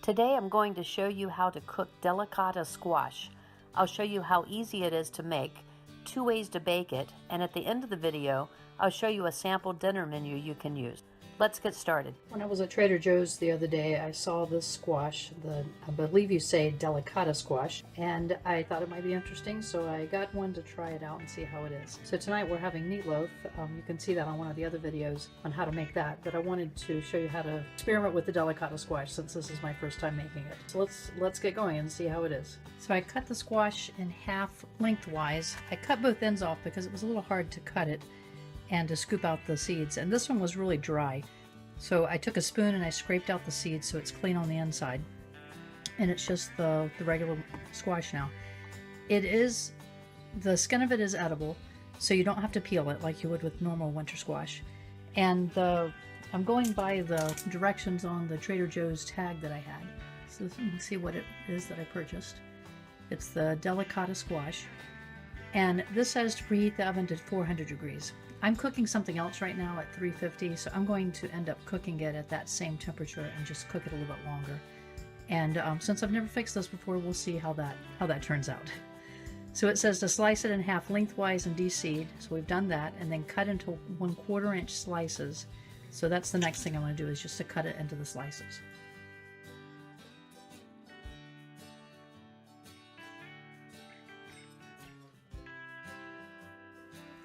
Today I'm going to show you how to cook delicata squash. I'll show you how easy it is to make, 2 ways to bake it, and at the end of the video I'll show you a sample dinner menu you can use. Let's get started. When I was at Trader Joe's the other day, I saw this squash, I believe you say delicata squash, and I thought it might be interesting, so I got one to try it out and see how it is. So tonight we're having meatloaf. You can see that on one of the other videos on how to make that, but I wanted to show you how to experiment with the delicata squash since this is my first time making it. So let's get going and see how it is. So I cut the squash in half lengthwise. I cut both ends off because it was a little hard to cut it and to scoop out the seeds, and this one was really dry. So I took a spoon and I scraped out the seeds so it's clean on the inside, and it's just the regular squash now. The skin of it is edible, so you don't have to peel it like you would with normal winter squash. And I'm going by the directions on the Trader Joe's tag that I had, so you can see what it is that I purchased. It's the delicata squash, and this says to preheat the oven to 400 degrees. I'm cooking something else right now at 350, so I'm going to end up cooking it at that same temperature and just cook it a little bit longer. And since I've never fixed this before, we'll see how that turns out. So it says to slice it in half lengthwise and de-seed, so we've done that, and then cut into 1/4 inch slices. So that's the next thing I'm going to do, is just to cut it into the slices.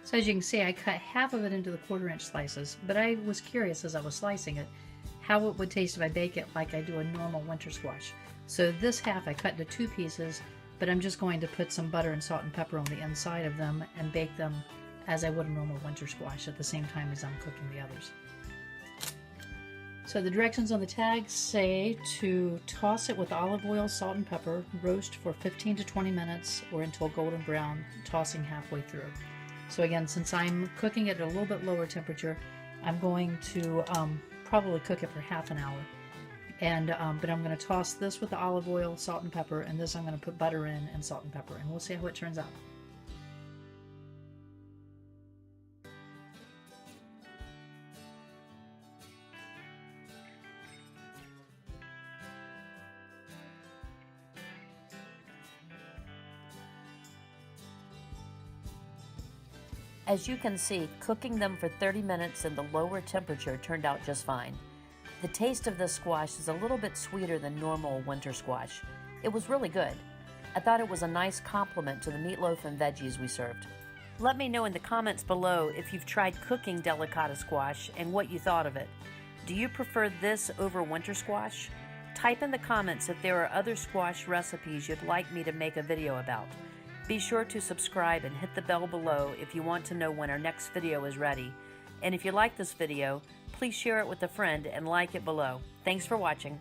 So as you can see, I cut half of it into the 1/4 inch slices, but I was curious as I was slicing it how it would taste if I bake it like I do a normal winter squash. So this half I cut into 2 pieces, but I'm just going to put some butter and salt and pepper on the inside of them and bake them as I would a normal winter squash at the same time as I'm cooking the others. So the directions on the tag say to toss it with olive oil, salt and pepper, roast for 15 to 20 minutes or until golden brown, tossing halfway through. So again, since I'm cooking it at a little bit lower temperature, I'm going to probably cook it for half an hour. And but I'm going to toss this with the olive oil, salt and pepper, and this I'm going to put butter in and salt and pepper, and we'll see how it turns out. As you can see, cooking them for 30 minutes in the lower temperature turned out just fine. The taste of this squash is a little bit sweeter than normal winter squash. It was really good. I thought it was a nice complement to the meatloaf and veggies we served. Let me know in the comments below if you've tried cooking delicata squash and what you thought of it. Do you prefer this over winter squash? Type in the comments if there are other squash recipes you'd like me to make a video about. Be sure to subscribe and hit the bell below if you want to know when our next video is ready. And if you like this video, please share it with a friend and like it below. Thanks for watching.